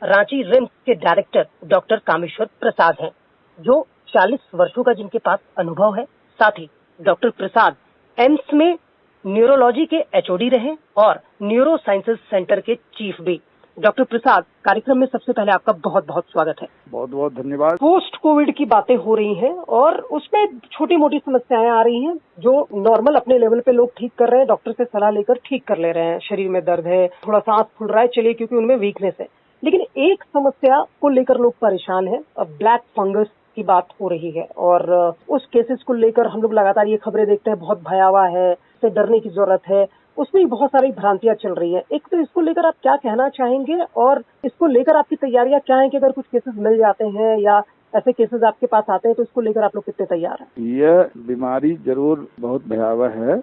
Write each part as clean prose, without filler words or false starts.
Ranchi RIMS के director doctor Kameshwar Prasad हैं, जो 40 वर्षों का जिनके पास अनुभव है। साथ ही डॉक्टर प्रसाद एम्स में न्यूरोलॉजी के एचओडी रहे और न्यूरो साइंसेज सेंटर के चीफ भी। डॉक्टर प्रसाद, कार्यक्रम में सबसे पहले आपका बहुत बहुत स्वागत है। बहुत बहुत धन्यवाद। पोस्ट कोविड की बातें हो रही हैं और उसमें छोटी मोटी समस्याएं आ रही हैं जो नॉर्मल अपने लेवल पे लोग ठीक कर रहे हैं, डॉक्टर से सलाह लेकर ठीक कर ले रहे हैं। शरीर में दर्द है, थोड़ा सांस फूल रहा है, चलिए क्योंकि उनमें वीकनेस है। लेकिन एक समस्या को लेकर लोग परेशान हैं, ब्लैक फंगस की बात हो रही है और उस केसेस को लेकर हम लोग लगातार ये खबरें देखते हैं, बहुत भयावह है, इससे डरने की जरूरत है। उसमें बहुत सारी भ्रांतियां चल रही है। एक तो इसको लेकर आप क्या कहना चाहेंगे और इसको लेकर आपकी तैयारियां क्या हैं कि अगर कुछ केसेस मिल जाते हैं या ऐसे केसेस आपके पास आते हैं तो इसको लेकर आप लोग कितने तैयार हैं? यह बीमारी जरूर बहुत भयावह है।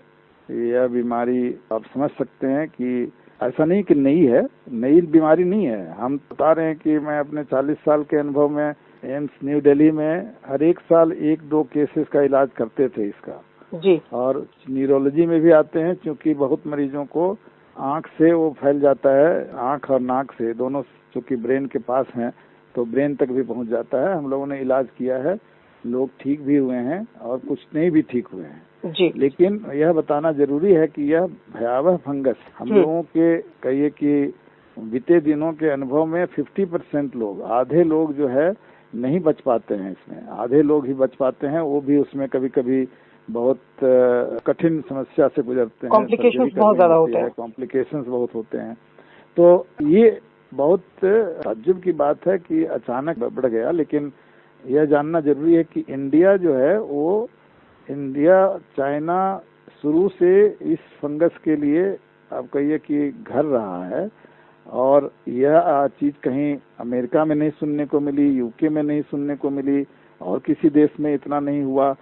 यह बीमारी आप समझ सकते हैं कि ऐसा नहीं कि नई है, नई बीमारी नहीं है। हम बता रहे हैं कि मैं अपने 40 साल के अनुभव में एम्स न्यू दिल्ली में हर एक साल 1-2 केसेस का इलाज करते थे इसका जी। और न्यूरोलॉजी में भी आते हैं, क्योंकि बहुत मरीजों को आंख से वो फैल जाता है, आंख और नाक से दोनों, चूंकि ब्रेन के पास हैं तो ब्रेन तक भी पहुंच जाता है। हम लोगों ने इलाज किया है, लोग ठीक भी हुए हैं और कुछ नहीं भी ठीक हुए हैं जी। लेकिन यह बताना जरूरी है कि यह भयावह फंगस हम लोगों के कहिए कि बीते दिनों के अनुभव में 50% लोग, आधे लोग जो है नहीं बच पाते हैं इसमें, आधे लोग ही बच पाते हैं, वो भी उसमें कभी कभी बहुत कठिन समस्या से गुजरते हैं, कॉम्प्लिकेशंस बहुत ज्यादा होते हैं, कॉम्प्लिकेशंस बहुत होते हैं। तो ये बहुत ताज्जुब की बात है कि अचानक बढ़ गया। लेकिन यह जानना जरूरी है कि इंडिया जो है वो चाइना शुरू से इस फंगस के लिए आप कहिए कि घर रहा है और यह चीज कहीं अमेरिका में नहीं सुनने को मिली, यूके में नहीं सुनने को मिली और किसी देश में इतना नहीं हुआ।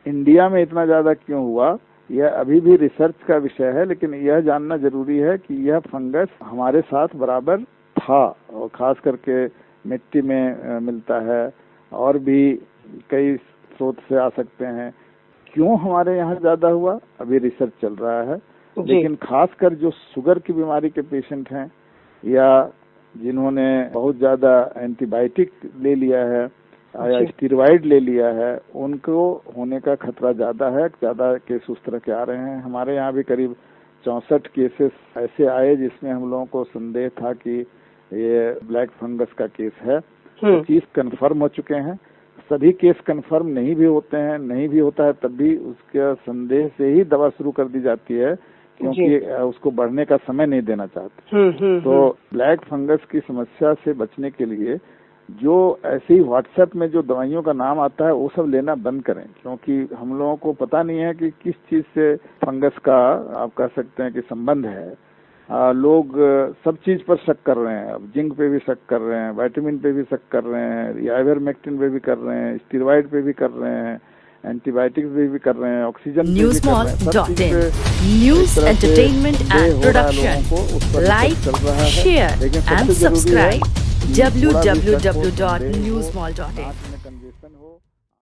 इंडिया में इतना ज्यादा क्यों हुआ, यह अभी भी रिसर्च का विषय है। लेकिन यह जानना जरूरी है कि यह फंगस हमारे साथ बराबर था और खास करके मिट्टी में मिलता है और भी कई स्रोत से आ सकते हैं। क्यों हमारे यहाँ ज्यादा हुआ, अभी रिसर्च चल रहा है। लेकिन खासकर जो शुगर की बीमारी के पेशेंट हैं या जिन्होंने बहुत ज्यादा एंटीबायोटिक ले लिया है या स्टेरॉइड ले लिया है, उनको होने का खतरा ज्यादा है। ज्यादा केस उस तरह के आ रहे हैं। हमारे यहाँ भी करीब 64 केसेस ऐसे आए जिसमें हम लोगों को संदेह था कि ये ब्लैक फंगस का केस है। 25 कन्फर्म हो चुके हैं। सभी केस कन्फर्म नहीं भी होते हैं, नहीं भी होता है तब भी उसके संदेह से ही दवा शुरू कर दी जाती है, क्योंकि उसको बढ़ने का समय नहीं देना चाहते। तो ब्लैक फंगस की समस्या से बचने के लिए जो ऐसे ही व्हाट्सएप में जो दवाइयों का नाम आता है वो सब लेना बंद करें, क्योंकि हम लोगों को पता नहीं है कि किस चीज से फंगस का आप कह सकते हैं कि संबंध है। लोग सब चीज पर शक कर रहे हैं। अब जिंक पे भी शक कर रहे हैं, विटामिन पे भी शक कर रहे हैं, आइवरमेक्टिन पे भी कर रहे हैं, स्टेरॉइड पे भी कर रहे हैं, एंटीबायोटिक्स पे भी कर रहे हैं, oxygen newsmall.in news entertainment and production. Like, share and subscribe www.newsmall.in।